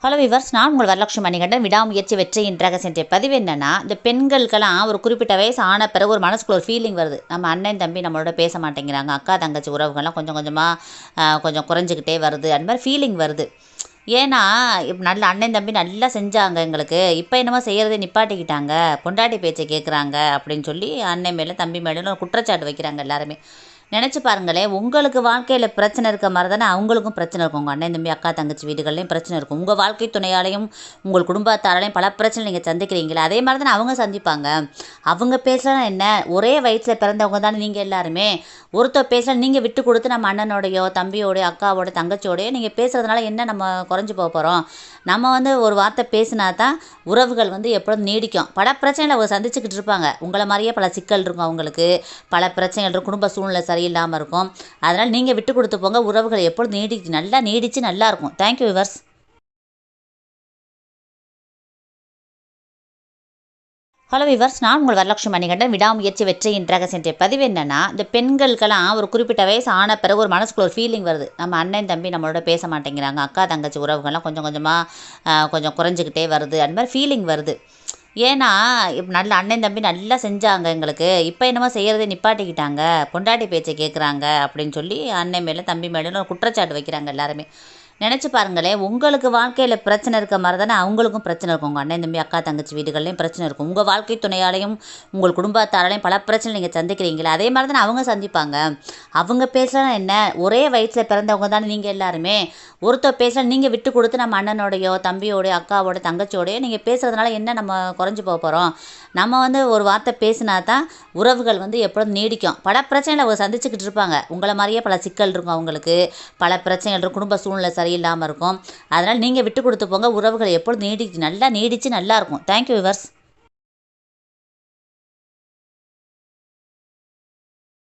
Hello viewers, நான் உங்கள் வரலட்சுமி மணிகண்டன். விடாமுயற்சி வெற்றியின் ரகசியம் பதிவு என்னென்னா, இந்த பெண்களுக்கெல்லாம் ஒரு குறிப்பிட்ட வயசு ஆன பிறகு ஒரு மனசுக்குள்ள ஒரு ஃபீலிங் வருது. நம்ம அண்ணன் தம்பி நம்மளோட பேச மாட்டேங்கிறாங்க, அக்கா தங்கச்சி உறவுகள்லாம் கொஞ்சம் கொஞ்சமாக கொஞ்சம் குறைஞ்சிக்கிட்டே வருது, அந்த மாதிரி ஃபீலிங் வருது. ஏன்னா இப்போ நல்ல அண்ணன் தம்பி நல்லா செஞ்சாங்க எங்களுக்கு, இப்போ என்னமோ செய்கிறதே நிப்பாட்டிக்கிட்டாங்க, பொண்டாட்டி பேச்சை கேட்குறாங்க அப்படின்னு சொல்லி அண்ணன் மேலே தம்பி மேலே குற்றச்சாட்டு வைக்கிறாங்க எல்லாருமே. நினச்சி பாருங்களேன், உங்களுக்கு வாழ்க்கையில் பிரச்சனை இருக்க மாதிரி தானே அவங்களுக்கும் பிரச்சனை இருக்கும். உங்கள் அண்ணன் தம்பி அக்கா தங்கச்சி வீடுகள்லையும் பிரச்சனை இருக்கும். உங்கள் வாழ்க்கை துணையாலையும் உங்கள் குடும்பத்தாராலையும் பல பிரச்சனை நீங்கள் சந்திக்கிறீங்களே, அதே மாதிரி தானே அவங்க சந்திப்பாங்க. அவங்க பேசலாம் என்ன, ஒரே வயிற்றில் பிறந்தவங்க தானே நீங்கள் எல்லாருமே. ஒருத்தர் பேசலாம், நீங்கள் விட்டு கொடுத்து நம்ம அண்ணனோடையோ தம்பியோடையோ அக்காவோட தங்கச்சியோடையோ நீங்கள் பேசுகிறதுனால என்ன நம்ம குறைஞ்சி போக போகிறோம். நம்ம ஒரு வார்த்தை பேசினா தான் உறவுகள் எப்பொழுதும் நீடிக்கும். பல பிரச்சனைகளை அவங்க சந்திச்சுக்கிட்டு இருப்பாங்க. உங்களை மாதிரியே பல சிக்கல் இருக்கும் அவங்களுக்கு, பல பிரச்சனைகள் இருக்கும், குடும்ப சூழ்நிலை சரியில்லாமல் இருக்கும். அதனால் நீங்கள் விட்டு கொடுத்து போங்க, உறவுகள் எப்பொழுதும் நல்லா நீடித்து நல்லாயிருக்கும். Thank you viewers. ஹலோ விவர்ஸ், நான் உங்கள் வரலட்சுமி மணிகண்டன். விடாமுயற்சி வெற்றியின் ரகசியம் பதிவு என்னென்னா, இந்த பெண்களுக்கெல்லாம் ஒரு குறிப்பிட்ட வயசு ஆன பிறகு ஒரு மனசுக்குள்ள ஒரு ஃபீலிங் வருது. நம்ம அண்ணன் தம்பி நம்மளோட பேச மாட்டேங்கிறாங்க, அக்கா தங்கச்சி உறவுகள்லாம் கொஞ்சம் கொஞ்சமாக கொஞ்சம் குறைஞ்சிக்கிட்டே வருது, அந்த மாதிரி ஃபீலிங் வருது. ஏன்னா இப்போ நல்ல அண்ணன் தம்பி நல்லா செஞ்சாங்க எங்களுக்கு, இப்போ என்னமோ செய்கிறதே நிப்பாட்டிக்கிட்டாங்க, பொண்டாட்டி பேச்சை கேட்குறாங்க அப்படின்னு சொல்லி அண்ணன் மேலே தம்பி மேலே குற்றச்சாட்டு வைக்கிறாங்க எல்லாருமே. நினச்சி பாருங்களேன், உங்களுக்கு வாழ்க்கையில் பிரச்சனை இருக்க மாதிரி தானே அவங்களுக்கும் பிரச்சனை இருக்கும். உங்கள் அண்ணன் தம்பி அக்கா தங்கச்சி வீடுகள்லையும் பிரச்சனை இருக்கும். உங்கள் வாழ்க்கை துணையாலையும் உங்கள் குடும்பத்தாராலையும் பல பிரச்சனை நீங்கள் சந்திக்கிறீங்களே, அதே மாதிரி தானே அவங்க சந்திப்பாங்க. அவங்க பேசலாம் என்ன, ஒரே வயிற்றில் பிறந்தவங்க தானே நீங்கள் எல்லாருமே. ஒருத்தர் பேசலாம், நீங்கள் விட்டு கொடுத்து நம்ம அண்ணனோடையோ தம்பியோடையோ அக்காவோட தங்கச்சியோடையோ நீங்கள் பேசுகிறதுனால என்ன நம்ம குறைஞ்சி போக போகிறோம். நம்ம ஒரு வார்த்தை பேசினா தான் உறவுகள் எப்பொழுதும் நீடிக்கும். பல பிரச்சனைகளை அவங்க சந்திச்சுக்கிட்டு இருப்பாங்க. உங்களை மாதிரியே பல சிக்கல் இருக்கும் அவங்களுக்கு, பல பிரச்சனைகள் இருக்கும், குடும்ப சூழ்நிலை சரியில்லாமல் இருக்கும். அதனால் நீங்கள் விட்டு கொடுத்து போங்க, உறவுகள் எப்பொழுதும் நல்லா நீடித்து நல்லாயிருக்கும். Thank you viewers.